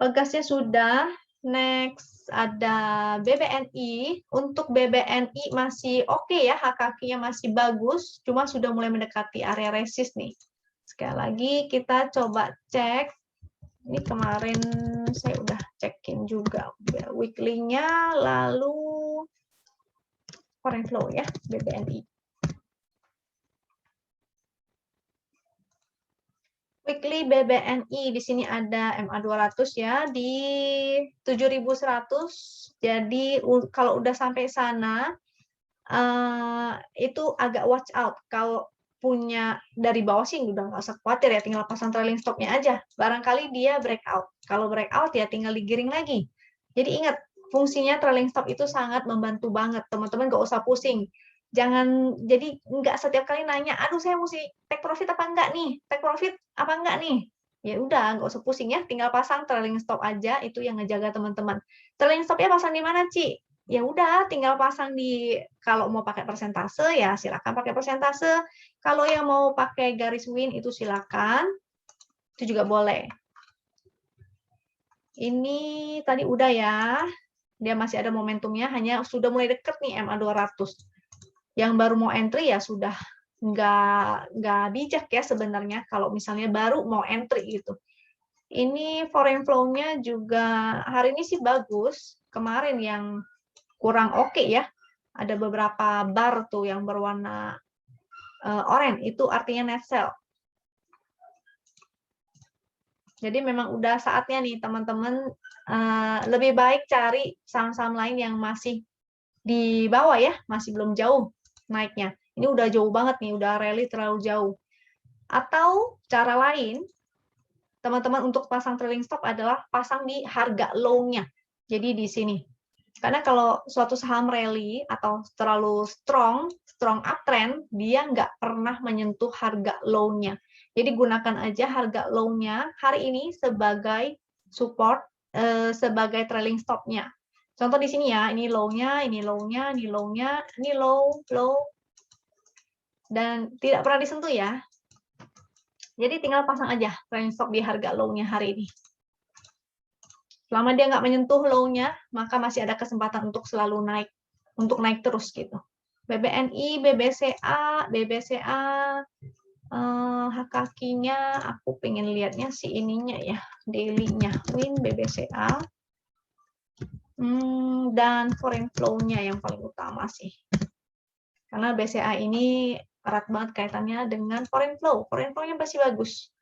Pegasnya sudah. Next ada BBNI. Untuk BBNI masih oke ya, HKQ-nya masih bagus, cuma sudah mulai mendekati area resist nih. Sekali lagi kita coba cek. Ini kemarin saya udah cekin juga weekly-nya, lalu foreign flow ya, BBNI. Weekly BBNI di sini ada MA 200 ya di 7.100. Jadi kalau udah sampai sana itu agak watch out. Kalau punya dari bawah sih udah nggak usah khawatir ya, tinggal pasang trailing stopnya aja. Barangkali dia breakout. Kalau breakout ya tinggal digiring lagi. Jadi ingat, fungsinya trailing stop itu sangat membantu banget. Teman-teman nggak usah pusing. Jangan jadi nggak setiap kali nanya, aduh saya mesti take profit apa enggak nih, take profit apa enggak nih. Ya udah, nggak usah pusing ya, tinggal pasang trailing stop aja, itu yang ngejaga teman-teman. Trailing stopnya pasang di mana, Ci? Ya udah, tinggal pasang di, kalau mau pakai persentase ya silakan pakai persentase. Kalau yang mau pakai garis win itu silakan, itu juga boleh. Ini tadi udah ya, dia masih ada momentumnya, hanya sudah mulai deket nih MA 200. Yang baru mau entry ya sudah nggak bijak ya sebenarnya kalau misalnya baru mau entry gitu. Ini foreign flow-nya juga hari ini sih bagus. Kemarin yang kurang oke ya. Ada beberapa bar tuh yang berwarna oranye, itu artinya net sell. Jadi memang udah saatnya nih teman-teman lebih baik cari saham-saham lain yang masih di bawah ya, masih belum jauh naiknya. Ini udah jauh banget nih, udah rally terlalu jauh. Atau cara lain, teman-teman untuk pasang trailing stop adalah pasang di harga low-nya. Jadi di sini. Karena kalau suatu saham rally atau terlalu strong uptrend, dia nggak pernah menyentuh harga low-nya. Jadi gunakan aja harga low-nya hari ini sebagai support, sebagai trailing stop-nya. Contoh di sini ya, ini low-nya, ini low-nya, ini low-nya, ini low, dan tidak pernah disentuh ya. Jadi tinggal pasang aja trailing stop di harga low-nya hari ini. Selama dia nggak menyentuh low-nya, maka masih ada kesempatan untuk selalu naik, untuk naik terus gitu. BBNI, BBCA, HKQ-nya, aku pengen lihatnya si ininya ya, daily-nya, Win, BBCA, dan foreign flow-nya yang paling utama sih. Karena BCA ini erat banget kaitannya dengan foreign flow. Foreign flow-nya pasti bagus.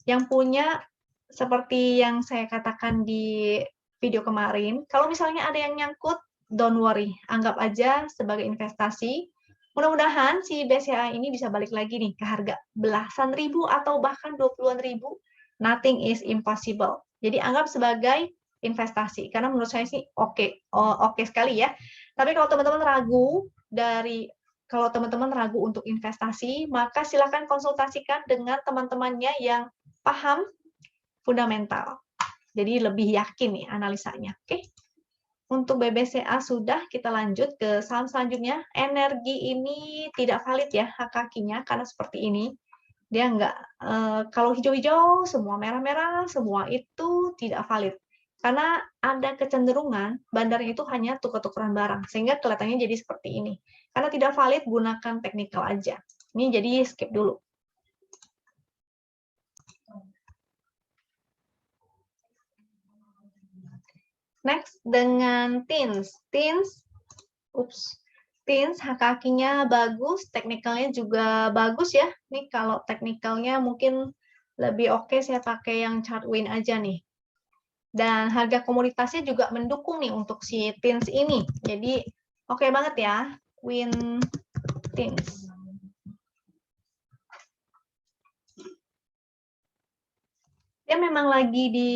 Yang punya, seperti yang saya katakan di video kemarin, kalau misalnya ada yang nyangkut, don't worry. Anggap aja sebagai investasi. Mudah-mudahan si BCA ini bisa balik lagi nih ke harga belasan ribu atau bahkan 20-an ribu. Nothing is impossible. Jadi anggap sebagai investasi. Karena menurut saya sih oke sekali ya. Tapi kalau teman-teman ragu kalau teman-teman ragu untuk investasi, maka silakan konsultasikan dengan teman-temannya yang paham fundamental. Jadi lebih yakin nih analisanya. Oke. Untuk BBCA sudah, kita lanjut ke saham selanjutnya. Energi ini tidak valid ya HKQ-nya karena seperti ini. Dia nggak, kalau hijau-hijau semua, merah-merah semua, itu tidak valid. Karena ada kecenderungan bandarnya itu hanya tukar-tukaran barang, sehingga kelihatannya jadi seperti ini. Karena tidak valid, gunakan teknikal aja. Ini jadi skip dulu. Next dengan TINS. TINS HKQ-nya bagus, teknikalnya juga bagus ya. Nih kalau teknikalnya mungkin lebih oke saya pakai yang chart win aja nih. Dan harga komoditasnya juga mendukung nih untuk si TINS ini. Jadi oke banget ya, win TINS. Dia memang lagi di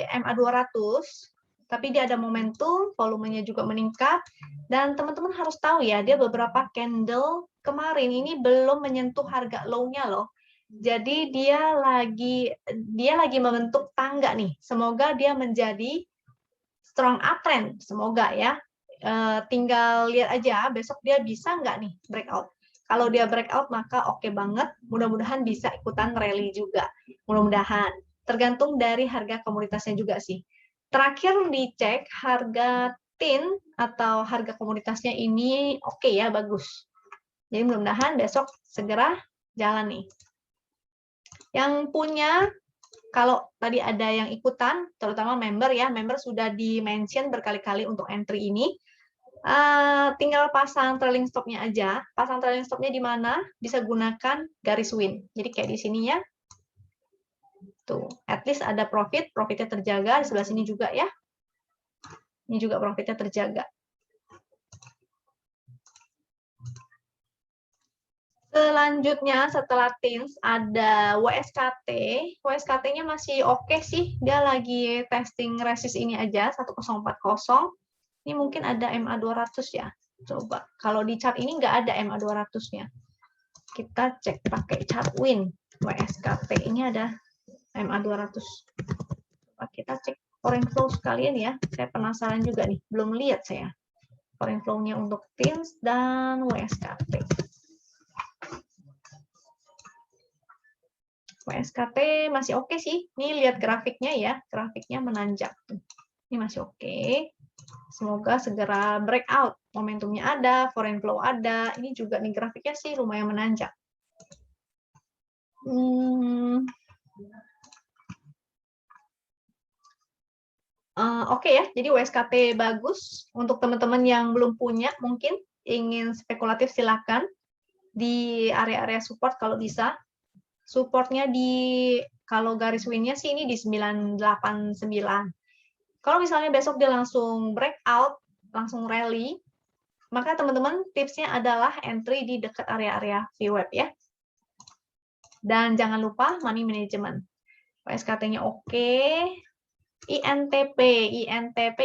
MA 200. Tapi dia ada momentum, volumenya juga meningkat, dan teman-teman harus tahu ya, dia beberapa candle kemarin ini belum menyentuh harga low-nya loh. Jadi dia lagi membentuk tangga nih. Semoga dia menjadi strong uptrend, semoga ya. Tinggal lihat aja besok dia bisa nggak nih breakout. Kalau dia breakout maka oke banget, mudah-mudahan bisa ikutan rally juga. Mudah-mudahan. Tergantung dari harga komoditasnya juga sih. Terakhir dicek harga tin atau harga komoditasnya ini oke ya, bagus. Jadi mudah-mudahan besok segera jalan nih. Yang punya, kalau tadi ada yang ikutan, terutama member ya, member sudah di-mention berkali-kali untuk entry ini. Tinggal pasang trailing stop-nya aja. Pasang trailing stop-nya di mana? Bisa gunakan garis win. Jadi kayak di sini ya. Tuh, at least ada profit, profitnya terjaga. Di sebelah sini juga ya. Ini juga profitnya terjaga. Selanjutnya setelah TINS ada WSKT. WSKT-nya masih oke sih. Dia lagi testing resist ini aja, 1040. Ini mungkin ada MA200 ya. Coba. Kalau di chart ini nggak ada MA200-nya. Kita cek pakai chart win. WSKT ini ada MA200. Coba kita cek foreign flow sekalian ya. Saya penasaran juga nih. Belum lihat saya. Foreign flow-nya untuk TINS dan WSKT. WSKT masih oke sih. Ini lihat grafiknya ya. Grafiknya menanjak. Ini masih oke. Semoga segera breakout. Momentumnya ada, foreign flow ada. Ini juga nih grafiknya sih lumayan menanjak. Oke ya, jadi WSKT bagus. Untuk teman-teman yang belum punya, mungkin ingin spekulatif silakan di area-area support kalau bisa. Supportnya kalau garis win-nya sih ini di 989. Kalau misalnya besok dia langsung breakout, langsung rally, maka teman-teman tipsnya adalah entry di dekat area-area VWAP ya. Dan jangan lupa money management. WSKT-nya oke. INTP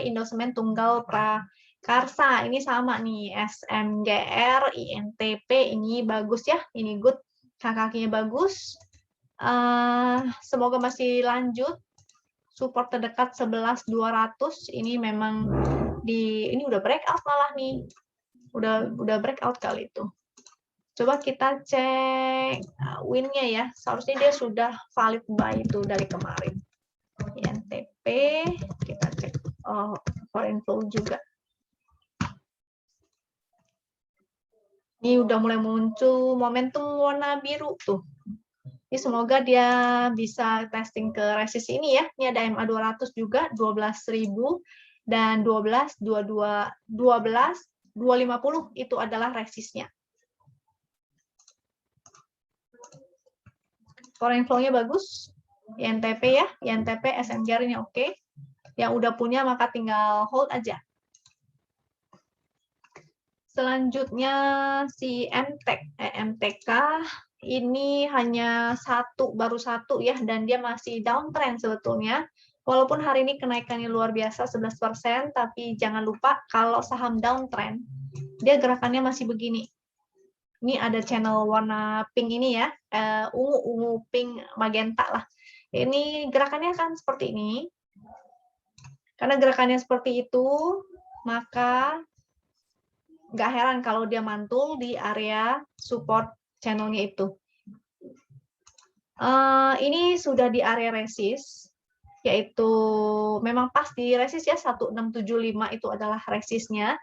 Indosemen Tunggal Prakarsa. Ini sama nih, SMGR, INTP, ini bagus ya, ini good. Kakinya bagus. Semoga masih lanjut. Support terdekat 11.200. Ini memang ini udah breakout malah nih. Udah breakout kali itu. Coba kita cek win-nya ya. Seharusnya dia sudah valid buy itu dari kemarin. INTP, kita cek foreign flow juga. Ini udah mulai muncul momentum warna biru tuh. Ini semoga dia bisa testing ke resist ini ya. Ini ada MA200 juga, 12.000 dan 250 itu adalah resistnya. Foreign flow-nya bagus. INTP ya, INTP, SMGR ini oke. Yang udah punya maka tinggal hold aja. Selanjutnya si MTK ini hanya baru satu ya, dan dia masih downtrend sebetulnya. Walaupun hari ini kenaikannya luar biasa 11%, tapi jangan lupa kalau saham downtrend, dia gerakannya masih begini. Ini ada channel warna pink ini ya, ungu, pink, magenta lah. Ini gerakannya kan seperti ini. Karena gerakannya seperti itu, maka nggak heran kalau dia mantul di area support channelnya itu. Ini sudah di area resist, yaitu memang pas di resist ya, 1675 itu adalah resistnya.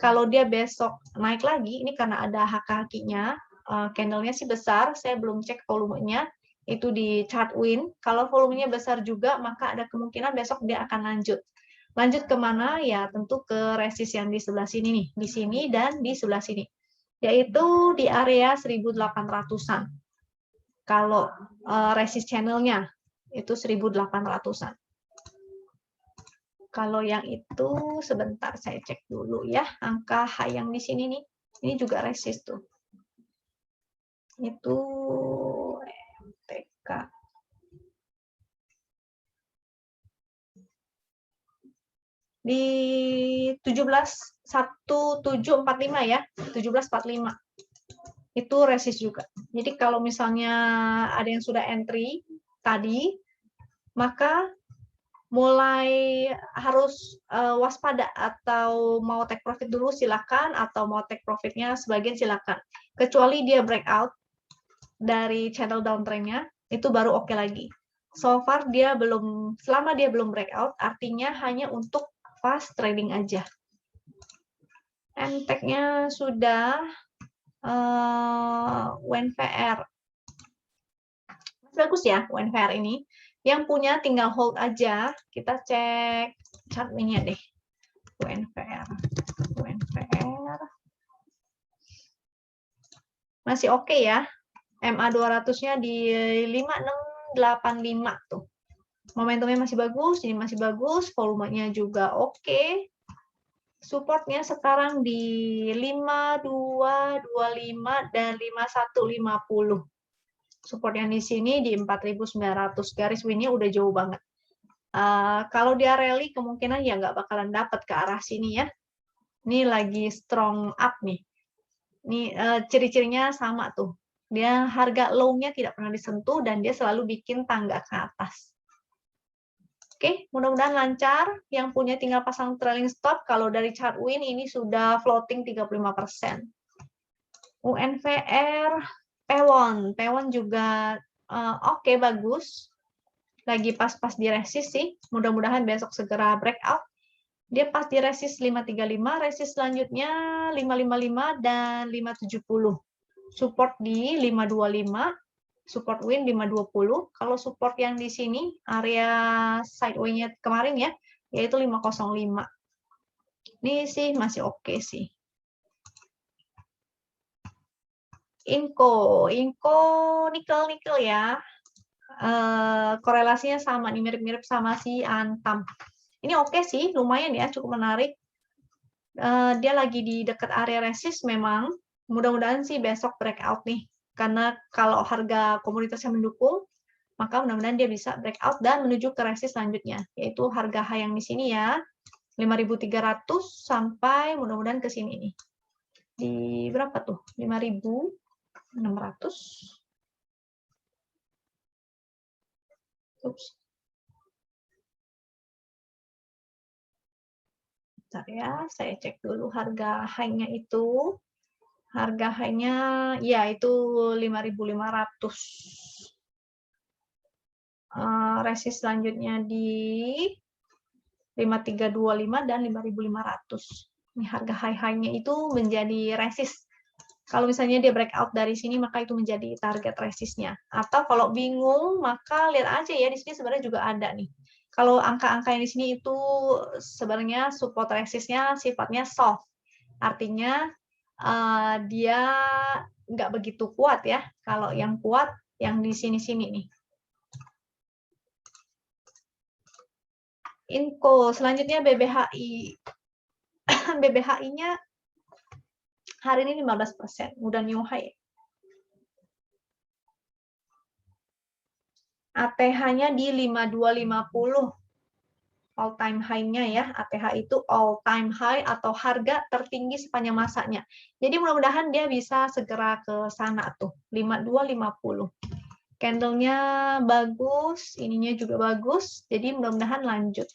Kalau dia besok naik lagi, ini karena ada kaki-kakinya, candlenya sih besar, saya belum cek volumenya, itu di chart win. Kalau volumenya besar juga, maka ada kemungkinan besok dia akan lanjut. Lanjut kemana? Ya tentu ke resist yang di sebelah sini nih, di sini dan di sebelah sini, yaitu di area 1800-an. Kalau resist channelnya itu 1800-an. Kalau yang itu sebentar saya cek dulu ya, angka high yang di sini nih, ini juga resist tuh. Itu MTK. di 17.1745 ya, 17.45. Itu resist juga. Jadi kalau misalnya ada yang sudah entry tadi, maka mulai harus waspada, atau mau take profit dulu silakan, atau mau take profitnya sebagian silakan. Kecuali dia breakout dari channel downtrendnya, itu baru oke lagi. So far dia belum, selama dia belum breakout, artinya hanya untuk fast trading aja. MTEK-nya sudah UNVR. Bagus ya UNVR ini. Yang punya tinggal hold aja. Kita cek chart-nya deh. UNVR. Masih oke ya. MA 200-nya di 5685 tuh. Momentumnya masih bagus, ini masih bagus, volumenya juga oke. Supportnya sekarang di 5225 dan 5150. Support yang di sini di 4.900, garis winnya udah jauh banget. Kalau dia rally kemungkinan ya nggak bakalan dapat ke arah sini ya. Ini lagi strong up nih. Ini ciri-cirinya sama tuh. Dia harga low-nya tidak pernah disentuh dan dia selalu bikin tangga ke atas. Oke, mudah-mudahan lancar. Yang punya tinggal pasang trailing stop. Kalau dari chart win ini sudah floating 35%. UNVR, Pewon juga oke, bagus. Lagi pas-pas di resist sih. Mudah-mudahan besok segera breakout. Dia pas di resist 535, resist selanjutnya 555 dan 570. Support di 525, support win 520. Kalau support yang di sini, area sideway-nya kemarin ya, yaitu 505. Ini sih masih oke sih. Inco nikel ya. Korelasinya sama nih, mirip-mirip sama si Antam. Ini oke sih, lumayan ya, cukup menarik. Dia lagi di dekat area resist memang. Mudah-mudahan sih besok breakout nih. Karena kalau harga komoditasnya mendukung, maka mudah-mudahan dia bisa breakout dan menuju ke resist selanjutnya, yaitu harga high yang di sini ya, 5.300 sampai mudah-mudahan ke sini nih. Di berapa tuh? 5.600. Ups. Bentar ya, saya cek dulu harga high-nya itu. Harga high-nya ya itu 5.500. Resist selanjutnya di 5.325 dan 5.500. Ini harga high-nya itu menjadi resist. Kalau misalnya dia breakout dari sini, maka itu menjadi target resistnya. Atau kalau bingung, maka lihat aja ya, di sini sebenarnya juga ada nih. Kalau angka-angka yang di sini itu sebenarnya support resistnya sifatnya soft. Artinya dia nggak begitu kuat ya. Kalau yang kuat, yang di sini-sini nih. Inco, selanjutnya BBHI. BBHI-nya hari ini 15%, udah new high. ATH-nya di 5250. All time high-nya ya. ATH itu all time high atau harga tertinggi sepanjang masanya. Jadi mudah-mudahan dia bisa segera ke sana tuh, 5250. Candle-nya bagus, ininya juga bagus. Jadi mudah-mudahan lanjut.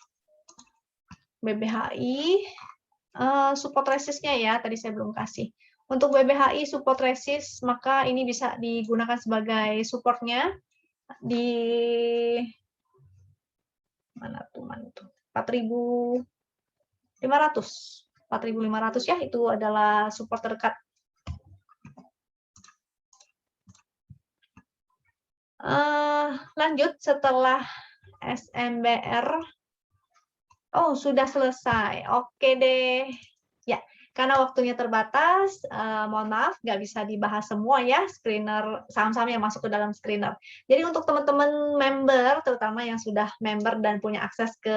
BBHI support resist-nya ya, tadi saya belum kasih. Untuk BBHI support resist, maka ini bisa digunakan sebagai support-nya di mana tuh 4.500 ya, itu adalah support terdekat. Lanjut setelah SMBR. Oh, sudah selesai. Oke deh. Ya, karena waktunya terbatas, mohon maaf nggak bisa dibahas semua ya, screener saham-saham yang masuk ke dalam screener. Jadi untuk teman-teman member, terutama yang sudah member dan punya akses ke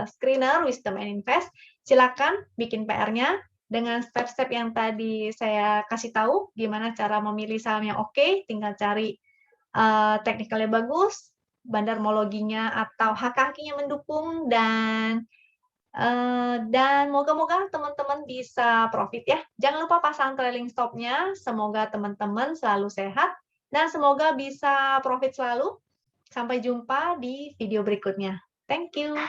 screener Wisdom and Invest, silakan bikin PR-nya dengan step-step yang tadi saya kasih tahu, gimana cara memilih saham yang oke, tinggal cari teknikalnya bagus, bandarmologinya atau hak-haknya mendukung, dan Dan moga-moga teman-teman bisa profit ya. Jangan lupa pasang trailing stop-nya. Semoga teman-teman selalu sehat dan semoga bisa profit selalu. Sampai jumpa di video berikutnya. Thank you.